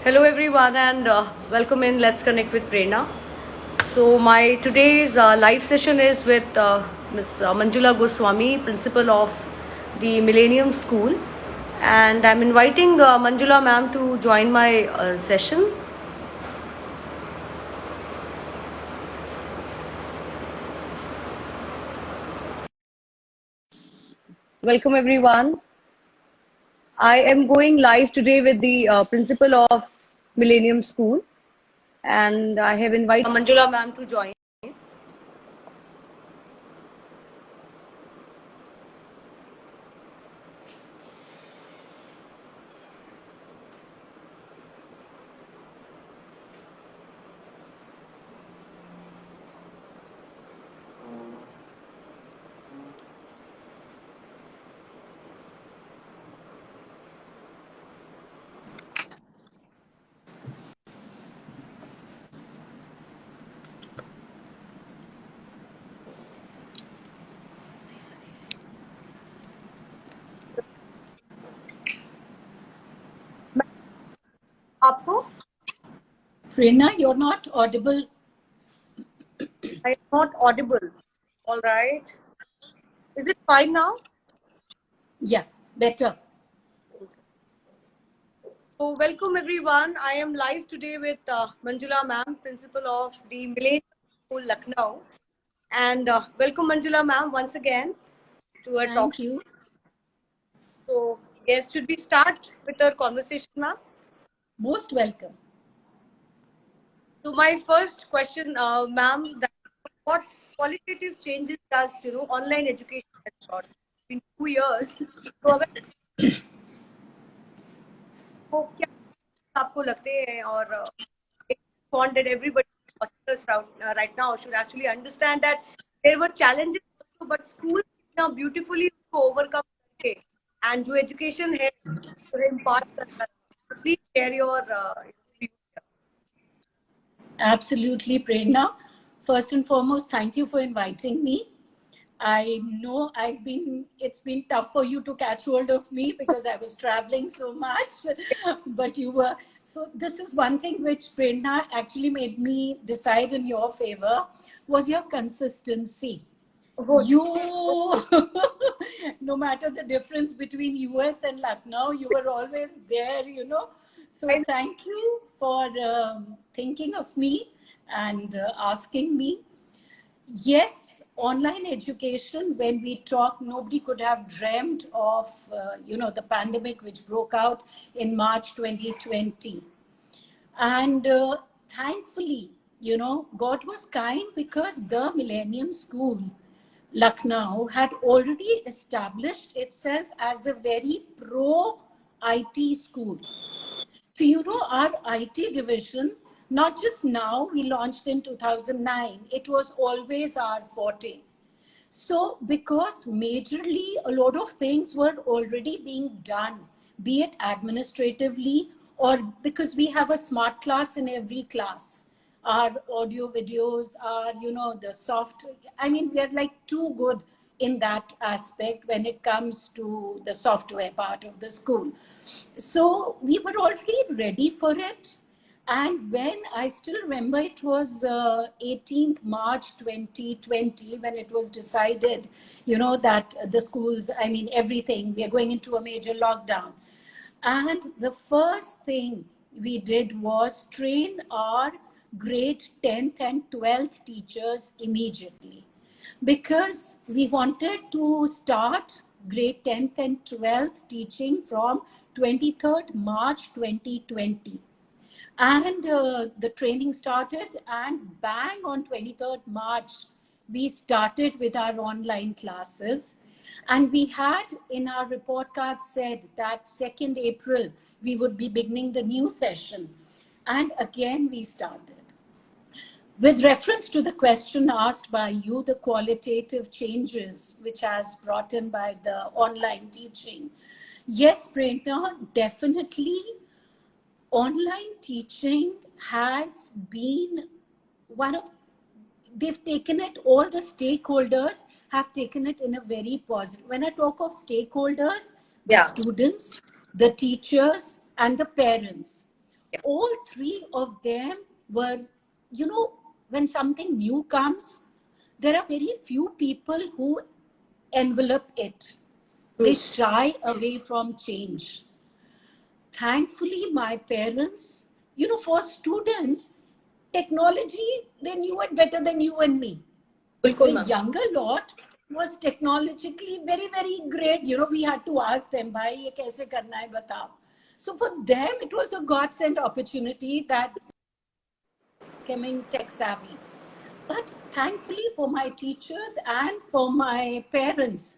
Hello everyone and welcome in Let's Connect with Prerna. So my today's live session is with Ms. Manjula Goswami, principal of the Millennium School, and I'm inviting Manjula ma'am to join my session. Welcome everyone. I am going live today with the principal of Millennium School, and I have invited Manjula ma'am to join. आपको? Prerna, you're not audible. I am not audible. All right. Is it fine now? Yeah, better. So welcome everyone. I am live today with Manjula ma'am, principal of the Millennium School, Lucknow. And welcome Manjula ma'am once again to our talk. Thank you. So yes, should we start with our conversation, ma'am? Most welcome. So my first question, ma'am, what qualitative changes does online education has brought in 2 years? तो अगर वो क्या आपको लगते हैं और want that everybody watching us right now should actually understand that there were challenges also, but school इतना beautifully उसको overcome करके and जो education है जो impart करता है. Please share your views. Absolutely, Prerna. First and foremost, thank you for inviting me. I know it's been tough for you to catch hold of me because I was traveling so much, but you were. So this is one thing which Prerna actually made me decide in your favor was your consistency. You, no matter the difference between US and Lucknow, you were always there, So thank you for thinking of me and asking me. Yes, online education, when we talk, nobody could have dreamt of, the pandemic which broke out in March 2020. And thankfully, God was kind because the Millennium School, Lucknow, had already established itself as a very pro-IT school. So, our IT division, not just now, we launched in 2009, it was always our forte. So, because majorly a lot of things were already being done, be it administratively or because we have a smart class in every class. Our audio videos are, the soft, we are like too good in that aspect when it comes to the software part of the school. So we were already ready for it. And when I still remember, it was 18th March 2020 when it was decided, that the schools, everything, we are going into a major lockdown. And the first thing we did was train our grade 10th and 12th teachers immediately because we wanted to start grade 10th and 12th teaching from 23rd March 2020. And the training started, and bang on 23rd March, we started with our online classes. And we had in our report card said that 2nd April, we would be beginning the new session. And again, we started. With reference to the question asked by you, the qualitative changes which has brought in by the online teaching. Yes, Prerna, definitely online teaching has been one of, they've taken it, all the stakeholders have taken it in a very positive. When I talk of stakeholders, the students, the teachers, and the parents, all three of them were, when something new comes, there are very few people who envelop it. They shy away from change. Thankfully, my parents, for students, technology, they knew it better than you and me. बिल्कुल The ma'am. younger lot was technologically very, very great. We had to ask them, bhai, ye kaise karna hai, batao. So for them, it was a godsend opportunity that becoming tech savvy. But thankfully for my teachers and for my parents,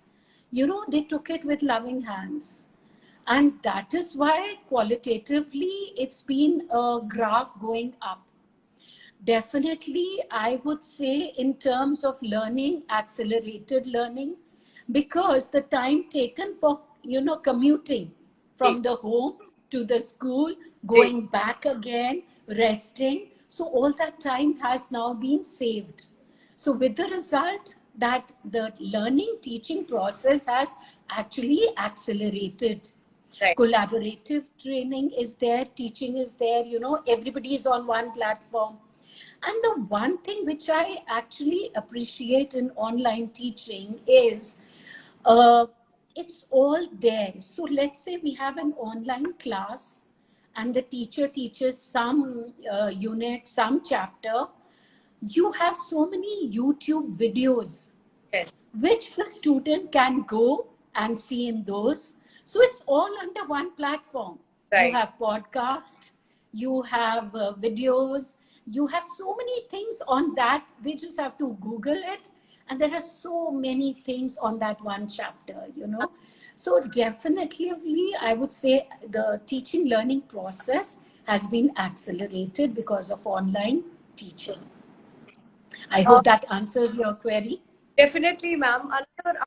they took it with loving hands. And that is why qualitatively it's been a graph going up. Definitely, I would say in terms of learning, accelerated learning, because the time taken for, commuting from the home to the school, going back again, resting. So all that time has now been saved. So with the result that the learning teaching process has actually accelerated. Right. Collaborative training is there, teaching is there, everybody is on one platform. And the one thing which I actually appreciate in online teaching is uh, it's all there. So let's say we have an online class and the teacher teaches some unit, some chapter. You have so many YouTube videos Yes. which the student can go and see in those. So it's all under one platform. You Right. have podcast, you have videos, you have so many things on that. They just have to Google it. And there are so many things on that one chapter. So definitely, I would say the teaching learning process has been accelerated because of online teaching. I Uh, hope that answers your query. Definitely, ma'am. Another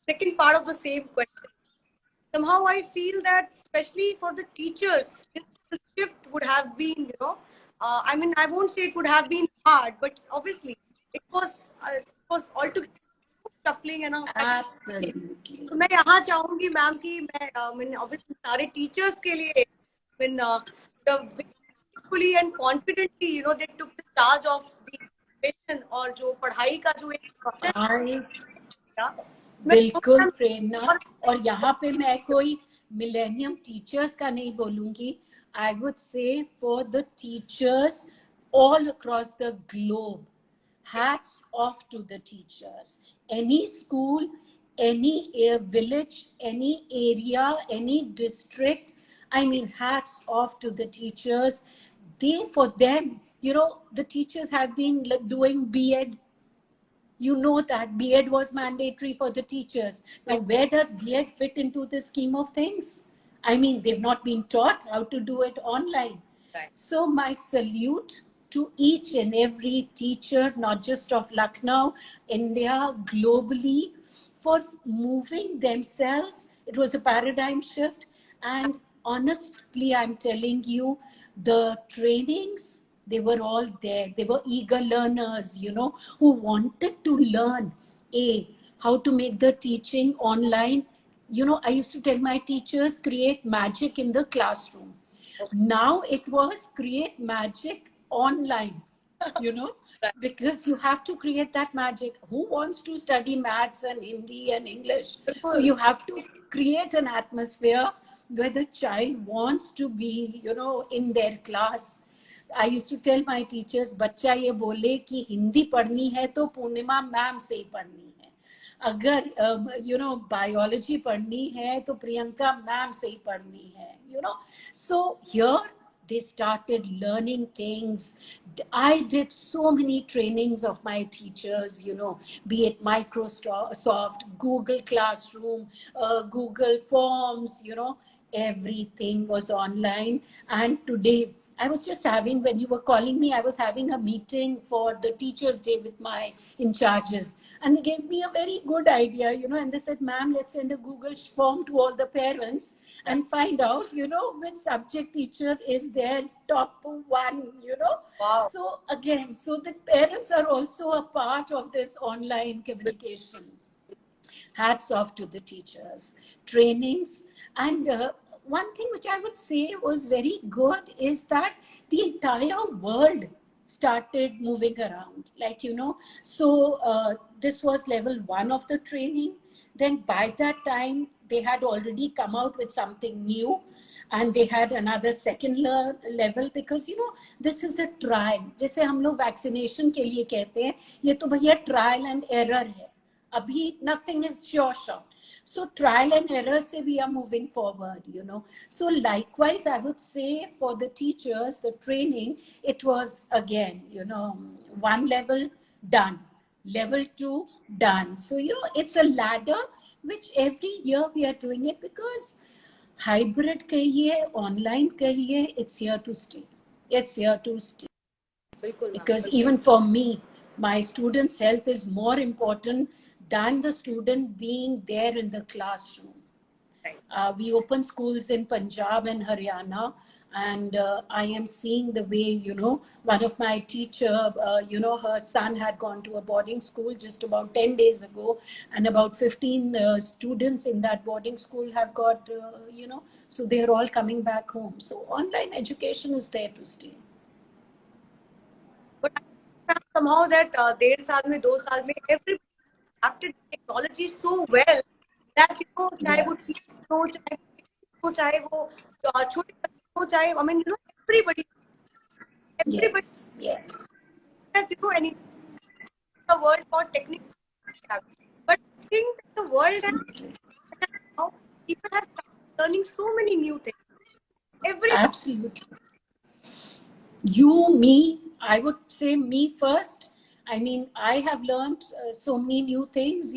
second part of the same question. Somehow I feel that, especially for the teachers, this shift would have been, I mean, I won't say it would have been hard, but obviously it was altogether shuffling and Absolutely. तो मैं यहाँ चाहूंगी ma'am कि मैं obviously सारे teachers के लिए when the fully and confidently they took the charge of the education और जो पढ़ाई का जो एक process I था मैं बिल्कुल मैम प्रेरणा और और यहाँ पे मैं कोई मिलेनियम टीचर्स का नहीं बोलूंगी I would say for the teachers all across the globe. Hats off to the teachers. Any school, any village, any area, any district. I mean, hats off to the teachers. For them, the teachers have been doing B.Ed. You know that B.Ed was mandatory for the teachers. Now, where does B.Ed fit into the scheme of things? I mean, they've not been taught how to do it online. Right. So my salute to each and every teacher, not just of Lucknow, India, globally, for moving themselves. It was a paradigm shift. And honestly, I'm telling you, the trainings, they were all there. They were eager learners, who wanted to learn how to make the teaching online. I used to tell my teachers, create magic in the classroom. Now it was create magic online, Right. because you have to create that magic. Who wants to study maths and Hindi and English? So बिल्कुल you have to create an atmosphere where the child wants to be, in their class. I used to tell my teachers, बच्चा ये बोले कि हिंदी पढ़नी है तो पूर्णिमा ma'am से ही पढ़नी है. अगर बायोलॉजी पढ़नी है तो प्रियंका मैम से ही पढ़नी है. So here they started learning things. I did so many trainings of my teachers, be it Microsoft, Google Classroom, Google Forms, everything was online. And today, I was just having, when you were calling me, I was having a meeting for the Teachers' Day with my in charges. And they gave me a very good idea, and they said, ma'am, let's send a Google form to all the parents and find out, which subject teacher is their top one. wow. So again, so the parents are also a part of this online communication. Hats off to the teachers. Trainings and one thing which I would say was very good is that the entire world started moving around, like, so this was level 1 of the training. Then by that time they had already come out with something new, and they had another second level, because this is a trial. जैसे हम लोग vaccination के लिए कहते हैं, ये तो भैया ट्रायल एंड एरर है, अभी nothing is sure shot. So trial and error say we are moving forward, So likewise, I would say for the teachers, the training, it was again, one level done, level 2 done. So, it's a ladder which every year we are doing it, because hybrid kahiye, online kahiye, it's here to stay. It's here to stay. Because even for me, my students' health is more important than the student being there in the classroom. We open schools in Punjab and Haryana, and I am seeing the way, one of my teacher, her son had gone to a boarding school just about 10 days ago, and about 15 students in that boarding school have got, so they're all coming back home. So online education is there to stay. But somehow that 1.5 साल में 2 साल में everybody adapted technology so well that चाहे वो हो, चाहे वो छोटे बच्चे हो, चाहे everybody yes that any the world for technical, but I think the world has, now people have started learning so many new things. Absolutely. You, me, I would say me first. I mean, I have learned so many new things,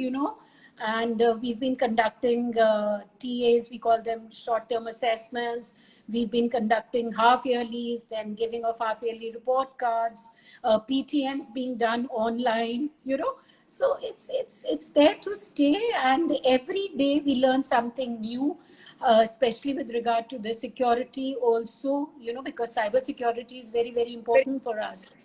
and we've been conducting TAs, we call them short-term assessments. We've been conducting half-yearlies, then giving of half-yearly report cards, PTMs being done online, So it's there to stay, and every day we learn something new. Especially with regard to the security also, because cyber security is very, very important for us.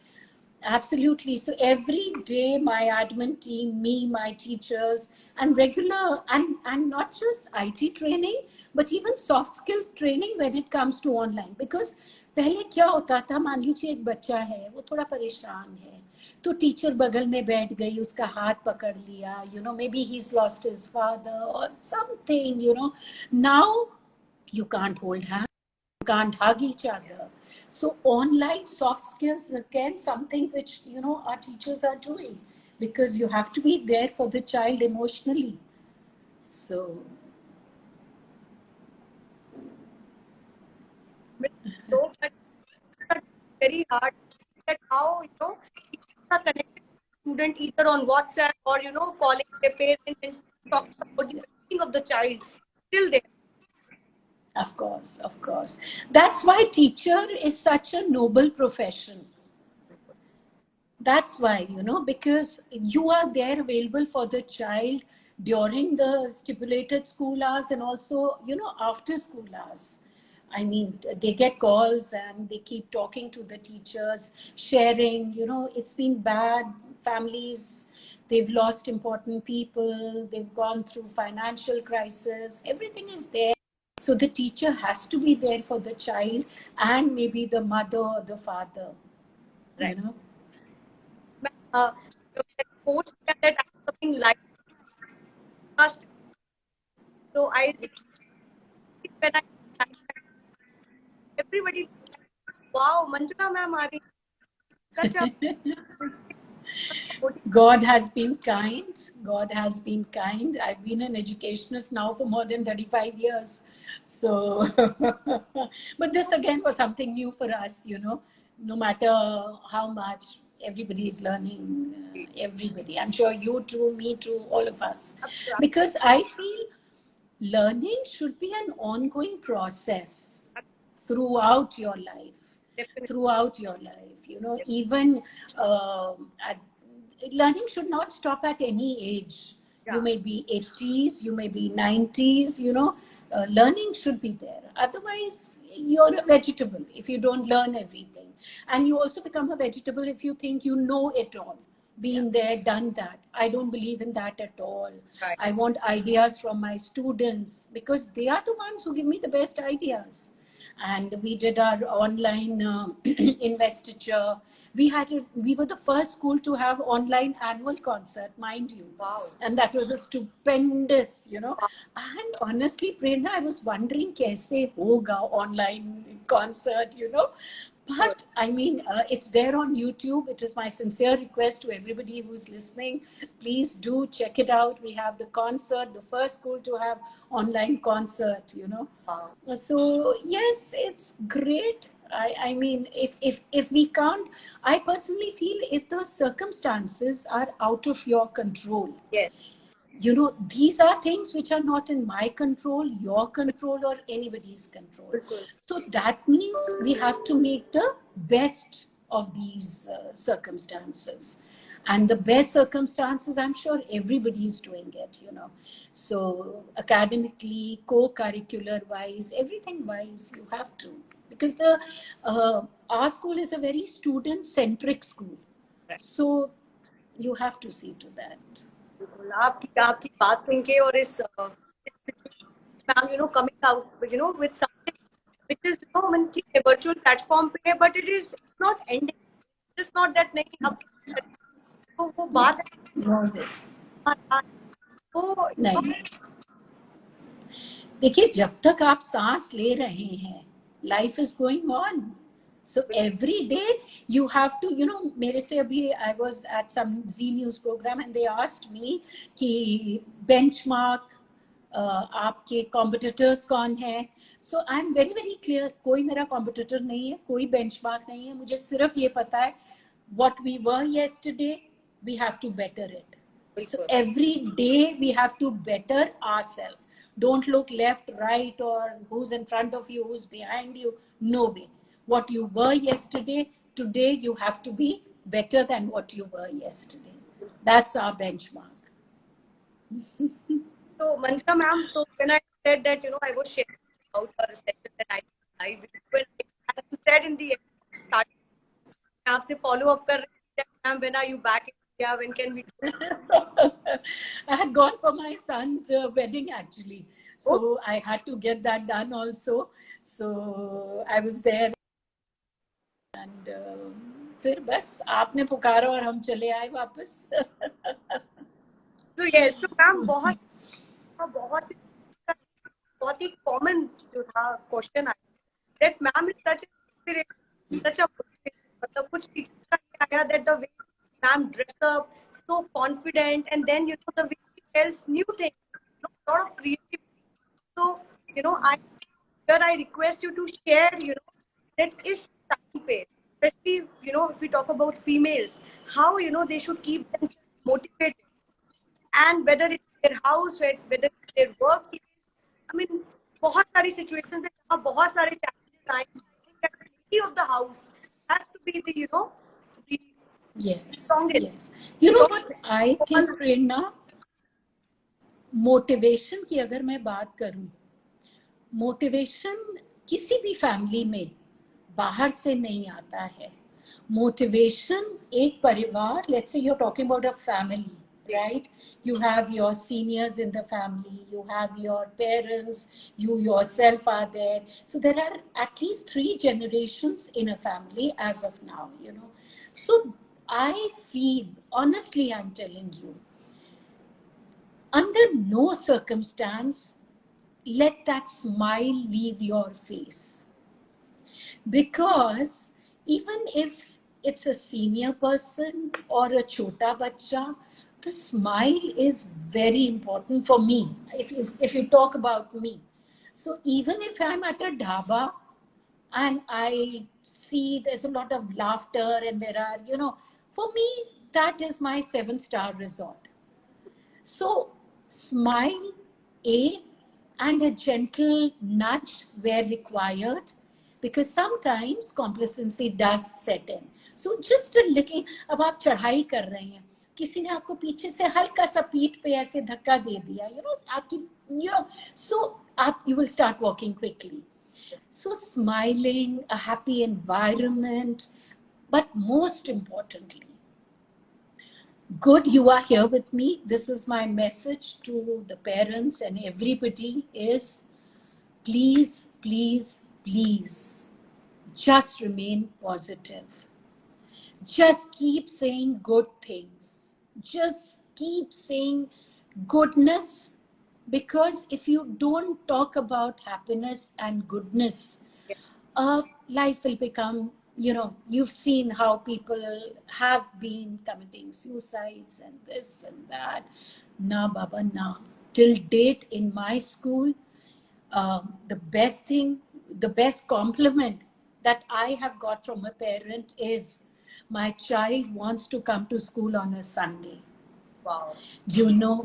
Absolutely. So every day my admin team, me, my teachers, and regular, and not just IT training, but even soft skills training when it comes to online. Because पहले क्या होता था, मान लीजिए एक बच्चा है, वो थोड़ा परेशान है, तो टीचर बगल में बैठ गई, उसका हाथ पकड़ लिया, maybe he's lost his father or something, Now you can't hold hands, you can't hug each other. So online soft skills, again, something which, our teachers are doing, because you have to be there for the child emotionally. So very hard that how people are connected to student either on WhatsApp or calling their parents and talking about the well-being of the child still there. Of course. That's why teacher is such a noble profession. That's why, because you are there available for the child during the stipulated school hours, and also, after school hours. I mean, they get calls and they keep talking to the teachers, sharing, it's been bad. Families, they've lost important people, they've gone through financial crisis, everything is there. So the teacher has to be there for the child, and maybe the mother or the father, right. Post that something like so I when I everybody, wow, Manjula ma'am are such a God has been kind. God has been kind. I've been an educationist now for more than 35 years. So, but this again was something new for us, no matter how much everybody is learning, everybody. I'm sure you too, me too, all of us. Because I feel learning should be an ongoing process throughout your life. Definitely. Throughout your life, even learning should not stop at any age. You may be 80s, you may be 90s, learning should be there. Otherwise, you're a vegetable if you don't learn everything. And you also become a vegetable if you think you know it all. been there, done that. I don't believe in that at all. Right. I want ideas from my students because they are the ones who give me the best ideas. And we did our online investiture. We were the first school to have online annual concert, mind you. Wow. And that was a stupendous, Wow. And honestly, Prerna, I was wondering kaise hoga online concert, But I mean, it's there on YouTube. It is my sincere request to everybody who's listening. Please do check it out. We have the concert, the first school to have online concert. Wow. So yes, it's great. I mean, if we can't, I personally feel if the circumstances are out of your control, Yes. These are things which are not in my control, your control, or anybody's control. So that means we have to make the best of these circumstances. And the best circumstances, I'm sure everybody is doing it. So academically, co-curricular wise, everything wise, you have to. Because our school is a very student-centric school. So you have to see to that. आपकी बात सुन के और इस ma'am coming out with something which is ठीक है virtual platform पे है but it's not ending. It's just not that नहीं अब तो वो बात है वो नहीं, देखिए जब तक आप सांस ले रहे हैं life is going on. So every day you have to, मेरे से अभी I was at some Z News program and they asked me कि benchmark आपके competitors कौन है. So I'm very very clear, कोई मेरा competitor नहीं है, कोई benchmark नहीं है. मुझे सिर्फ ये पता है what we were yesterday, we have to better it. So every day we have to better ourselves. Don't look left, right, or who's in front of you, who's behind you. No way. What you were yesterday, today you have to be better than what you were yesterday. That's our benchmark. So Manjula ma'am, so when I said that I was sharing about a session that I did live with you, and as you said in the start, मैं आपसे follow up कर रही थी, ma'am, when are you back in India? When can we do? I had gone for my son's wedding actually, so I had to get that done also. So I was there. And फिर बस आपने पुकारा और हम चले आए वापस. So yes, so ma'am बहुत ही common जो था question आया that ma'am is such a मतलब कुछ teachers का ये आया that the way ma'am dress up so confident and then the way she tells new things, lot of creativity. So I request you to share that is time pace, especially if we talk about females, how they should keep themselves motivated, and whether it's their house, whether it's their workplace. I mean, बहुत सारी situations है जहाँ बहुत सारे challenges आए. I think as a lady of the house has to be the the yes strongest. yes. You know what I think, Prerna, motivation की अगर मैं बात करूं, मोटिवेशन किसी भी फैमिली में बाहर से नहीं आता है. मोटिवेशन एक परिवार, let's say you are talking about a family, right? You have your seniors in the family, you have your parents, you yourself are there. So there are at least 3 generations in a family as of now. So I feel, honestly, I'm telling you, under no circumstance let that smile leave your face. Because even if it's a senior person or a chota bacha, the smile is very important for me, if you talk about me. So even if I'm at a dhaba and I see there's a lot of laughter and there are, for me, that is my 7-star resort. So smile, and a gentle nudge where required, because sometimes complacency does set in. So just a little, अब आप चढ़ाई कर रहे हैं, किसी ने आपको पीछे से हल्का सा पीठ पे ऐसे धक्का दे दिया, आपकी, so you will start walking quickly. So smiling, a happy environment, but most importantly, Good, you are here with me. This is my message to the parents and everybody is please, please, please just remain positive. Just keep saying good things. Just keep saying goodness, because if you don't talk about happiness and goodness, life will become, you've seen how people have been committing suicides and this and that. Na, Baba, na. Till date in my school, the best thing, the best compliment that I have got from a parent is my child wants to come to school on a Sunday. Wow.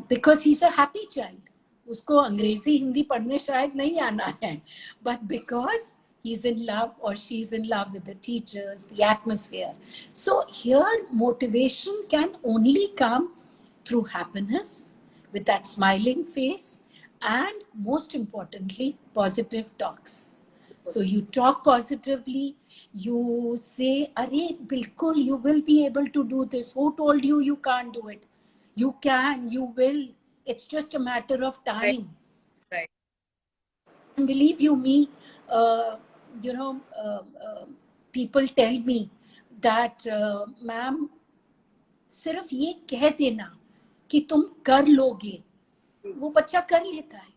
Because he's a happy child. उसको अंग्रेजी हिंदी पढ़ने शायद नहीं आना है, but because he's in love or she's in love with the teachers, the atmosphere. So here motivation can only come through happiness, with that smiling face, and most importantly, positive talks. So you talk positively, you say, Are, bilkul, you will be able to do this. Who told you you can't do it? You can, you will. It's just a matter of time. Right. And believe you me, you know, people tell me that, ma'am, सिर्फ ये कह देना कि तुम कर लोगे, वो बच्चा कर लेता है.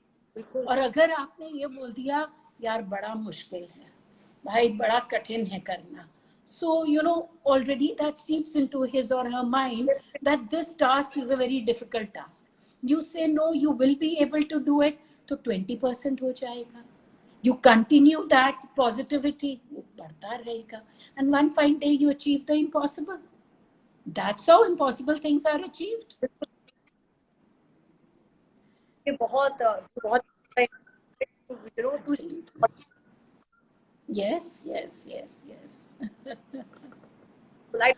और अगर आपने ये बोल दिया, यार बड़ा मुश्किल है, भाई बड़ा कठिन है करना, so already that seeps into his or her mind that this task is a very difficult task. You say no, you will be able to do it, तो 20% हो जाएगा. You continue that positivity, वो बढ़ता रहेगा, and one fine day you achieve the impossible. That's how impossible things are achieved. ये बहुत Yes. Like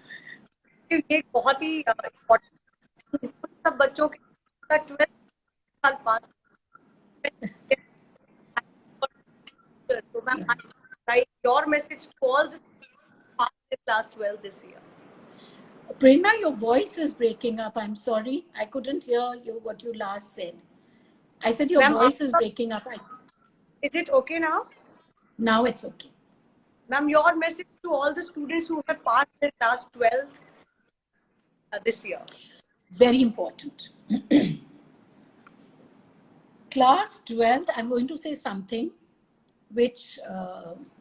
ये बहुत ही इम्पोर्टेंट सब बच्चों का 12 साल पास. So ma'am, I your message to all the class 12 this year. Prerna, your voice is breaking up. I'm sorry. I couldn't hear you what you last said. I said your voice is breaking up. Is it okay now? Now it's okay. Ma'am, your message to all the students who have passed their class 12 this year. Very important. Class 12, I'm going to say something which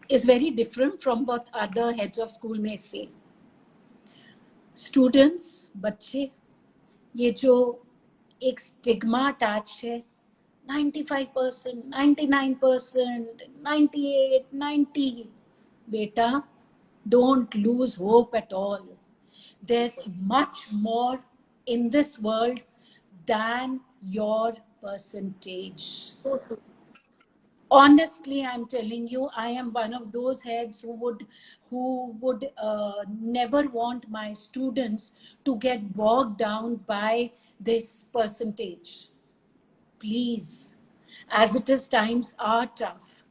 is very different from what other heads of school may say. Students, बच्चे, ये जो एक stigma attach है, 95%, 99%, 98, 90, beta, don't lose hope at all. There's much more in this world than your percentage. Honestly, I'm telling you, I am one of those heads who would never want my students to get bogged down by this percentage. Please, as it is, times are tough.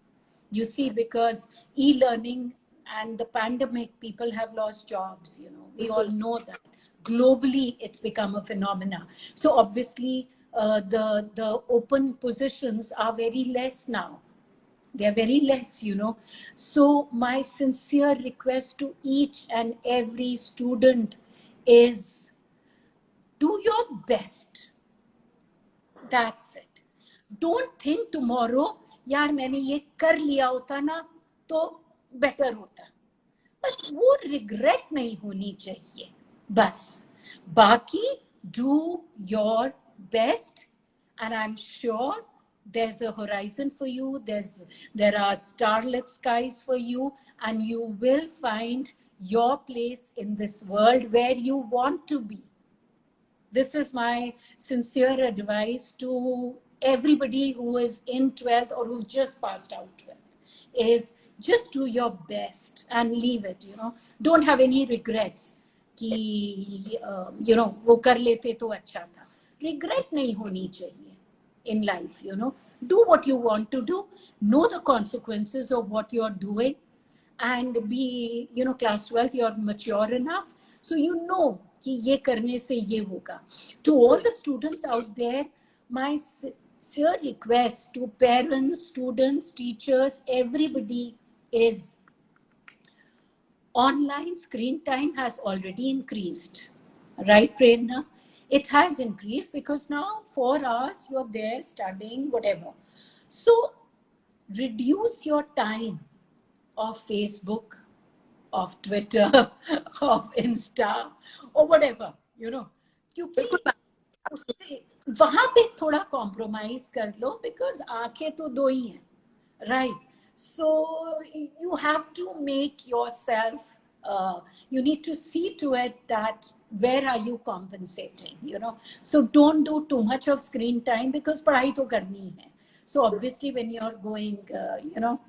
You see, because e-learning and the pandemic, people have lost jobs, we all know that. Globally, it's become a phenomena. So obviously, the open positions are very less now. They're very less, So my sincere request to each and every student is do your best. That's it. Don't think tomorrow, यार मैंने ये कर लिया होता ना तो better होता. बस वो रिग्रेट नहीं होनी चाहिए. बस बाकी do your best, and I'm sure there's a horizon for you. There are starlit skies for you, and you will find your place in this world where you want to be. This is my sincere advice to everybody who is in 12th or who's just passed out 12th, is just do your best and leave it, Don't have any regrets कि, वो कर लेते तो अच्छा था. Regret नहीं होनी चाहिए in life, Do what you want to do. Know the consequences of what you're doing. And be, class 12th, you're mature enough. So कि ये करने से ये होगा. To all the students out there, my sincere request to parents, students, teachers, everybody is online screen time has already increased. Right, Prerna? It has increased because now 4 hours you're there studying, whatever. So reduce your time of Facebook, of Twitter, of Insta, or whatever, you know. क्योंकि उससे वहां पे थोड़ा compromise कर लो because आंखें तो दो ही हैं, right? So you have to make yourself, you need to see to it that where are you compensating, you know. So don't do too much of screen time because पढ़ाई तो करनी ही है. So obviously when you're going, you know,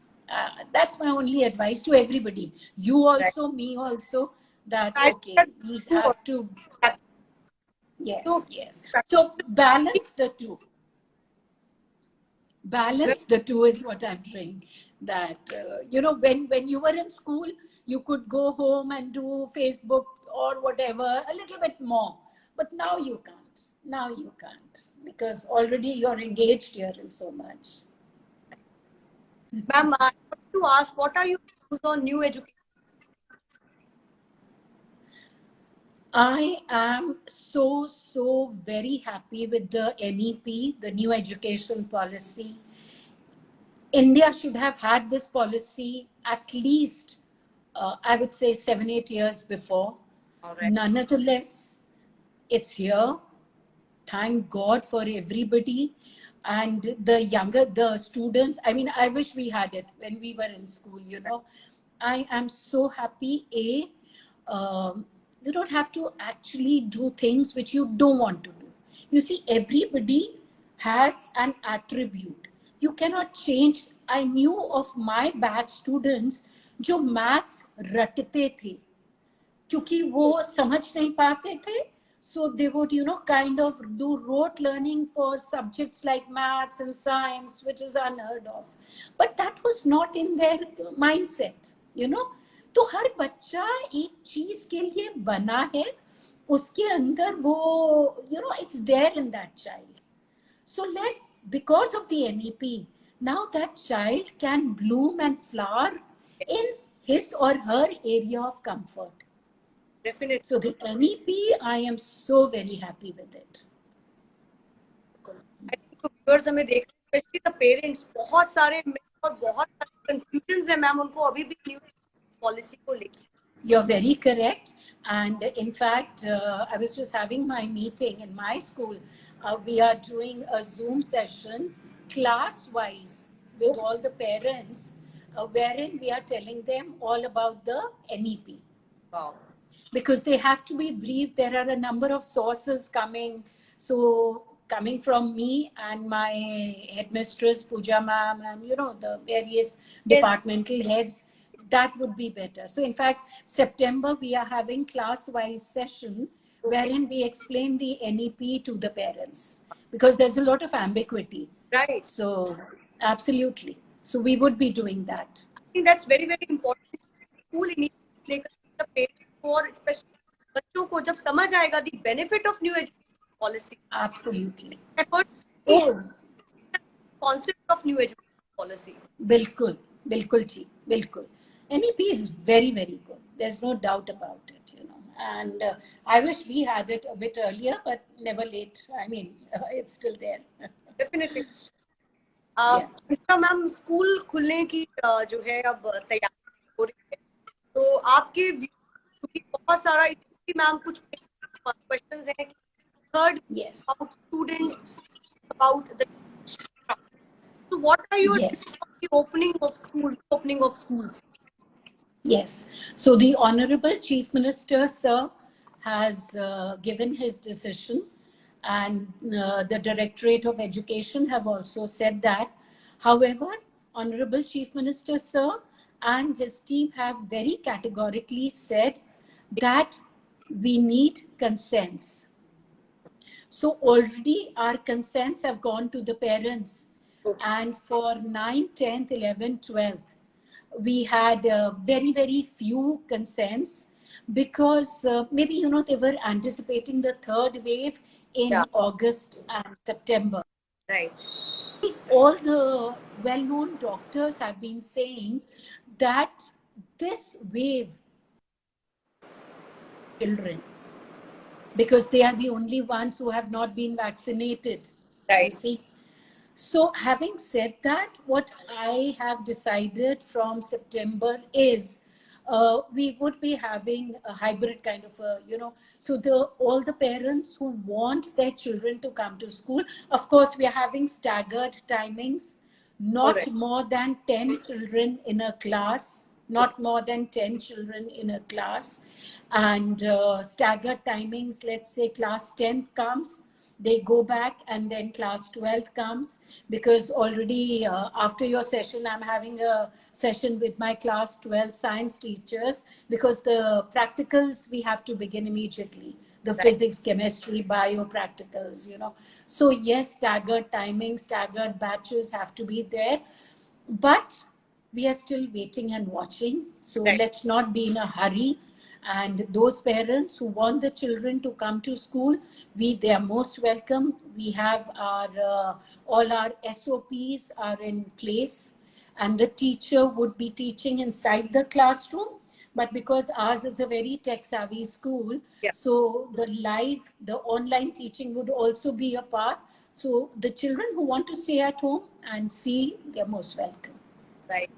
that's my only advice to everybody. You also, me also, that okay, we have to, yes, yes. So balance the two. Balance the two is what I'm trying. That you know, when you were in school, you could go home and do Facebook or whatever a little bit more, but now you can't. Now you can't because already you're engaged here in so much. Ma'am, I want to ask, what are your views on new education? I am so very happy with the NEP, the new education policy. India should have had this policy at least, I would say, 7-8 years before. Right. Nonetheless, it's here. Thank God for everybody. And the students, I mean, I wish we had it when we were in school, you know. I am so happy. You don't have to actually do things which you don't want to do. You see, everybody has an attribute. You cannot change. I knew of my batch students जो maths रटते थे क्योंकि वो समझ नहीं पाते थे. So they would, you know, kind of do rote learning for subjects like maths and science, which is unheard of. But that was not in their mindset, you know. तो हर बच्चा एक चीज के लिए बना है, उसके अंदर वो, you know, it's there in that child. So because of the NEP, now that child can bloom and flower in his or her area of comfort. Definitely. So the NEP, I am so very happy with it. I think viewers हमें देख, especially the parents, बहुत सारे और बहुत सारे confusions हैं ma'am उनको अभी भी new policy को लेकर. You're very correct. And in fact, I was just having my meeting in my school. We are doing a Zoom session class-wise with all the parents, wherein we are telling them all about the NEP. Wow. Because they have to be briefed. There are a number of sources coming. So coming from me and my headmistress, Pooja ma'am, and you know, the various departmental heads, that would be better. So in fact, September, we are having class-wise session wherein we explain the NEP to the parents because there's a lot of ambiguity. Right. So absolutely. So we would be doing that. I think that's very, very important. School initiative, the parents for especially बच्चों को जब समझ आएगा the benefit of new education policy. Absolutely. Effort. Oh. Concept of new education policy. बिल्कुल, बिल्कुल जी, बिल्कुल. NEP is very, very good. There's no doubt about it, you know. And I wish we had it a bit earlier, but never late. I mean, it's still there. Definitely. Ma'am school खुलने की जो है अब तैयारी हो रही है, तो आपके क्योंकि बहुत सारा मैम कुछ क्वेश्चंस हैं कि third about students, about the, so what are your the opening of schools? Yes. So the Honorable Chief Minister, sir, has given his decision, and the Directorate of Education have also said that. However, Honorable Chief Minister, sir, and his team have very categorically said that we need consents. So already our consents have gone to the parents, and for 9th, 10th, 11th, 12th, we had very, very few consents. because maybe, you know, they were anticipating the third wave in August and September. Right. All the well-known doctors have been saying that this wave, children, because they are the only ones who have not been vaccinated. Right. You see. So having said that, what I have decided from September is we would be having a hybrid kind of a, you know, so all the parents who want their children to come to school, of course, we are having staggered timings, not more than 10 children in a class, not more than 10 children in a class, and staggered timings. Let's say class 10 comes, they go back, and then class 12 comes, because already after your session, I'm having a session with my class 12 science teachers, because the practicals we have to begin immediately, the physics, chemistry, bio practicals, you know. So yes, staggered timings, staggered batches have to be there, but we are still waiting and watching. So let's not be in a hurry. And those parents who want the children to come to school, they are most welcome. We have our all our SOPs are in place, and the teacher would be teaching inside the classroom. But because ours is a very tech-savvy school, so the online teaching would also be a part. So the children who want to stay at home and see, they're most welcome. Right.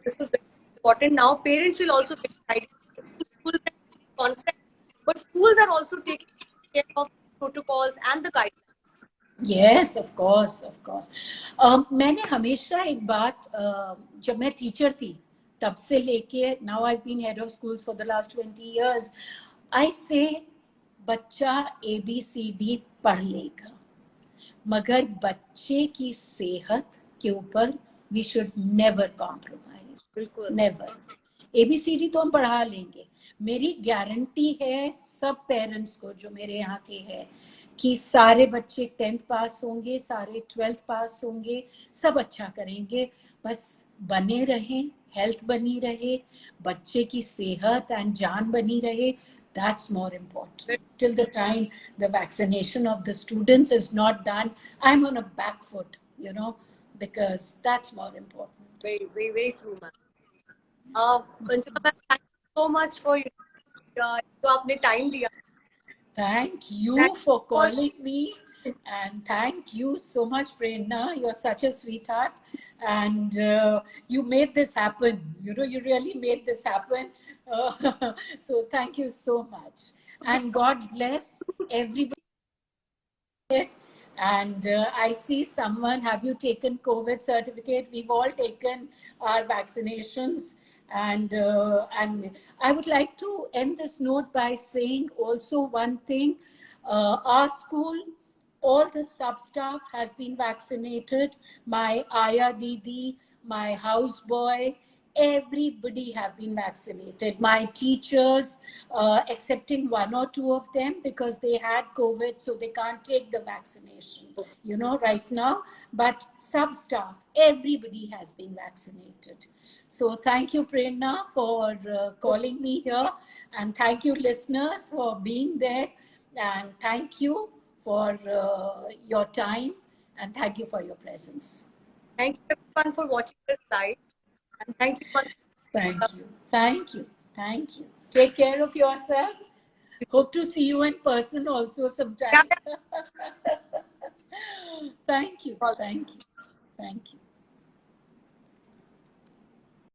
This was very important. Now parents will also get excited. School concept, but schools are also taking care of protocols and the guidelines. Yes, of course, of course. मैंने हमेशा एक बात, जब मैं teacher थी तब से लेके, now I've been head of schools for the last 20 years, I say बच्चा ABCD पढ़ लेगा, मगर बच्चे की सेहत के ऊपर we should never compromise. Never. ABCD तो हम पढ़ा लेंगे. मेरी गारंटी है सब पेरेंट्स को जो मेरे यहाँ के हैं कि सारे बच्चे 10th पास होंगे, सारे 12th पास होंगे, सब अच्छा करेंगे, बस बने रहें, हेल्थ बनी रहे, बच्चे की सेहत एंड जान बनी रहे. That's more important. Till the time the vaccination of the students is not done, I'm on a back foot, you know, because that's more important. Very, very, very true, ma'am. Manjula ma'am, thank you so much for जो आपने time दिया. Thank you for calling me, and thank you so much, Prerna. You're such a sweetheart, and you made this happen. You know, you really made this happen. So thank you so much, and God bless everybody. And I see someone, have you taken COVID certificate? We've all taken our vaccinations. And I would like to end this note by saying also one thing. Our school, all the sub-staff has been vaccinated. My Aya Didi, my houseboy, everybody have been vaccinated. My teachers, excepting one or two of them because they had COVID, so they can't take the vaccination, you know, right now. But sub-staff, everybody has been vaccinated. So thank you, Prerna, for calling me here. And thank you, listeners, for being there. And thank you for your time. And thank you for your presence. Thank you, everyone, for watching this live. And thank you, Manjula. Thank you. Thank you. Thank you. Take care of yourself. Hope to see you in person also sometime. Thank you. Thank you. Thank you.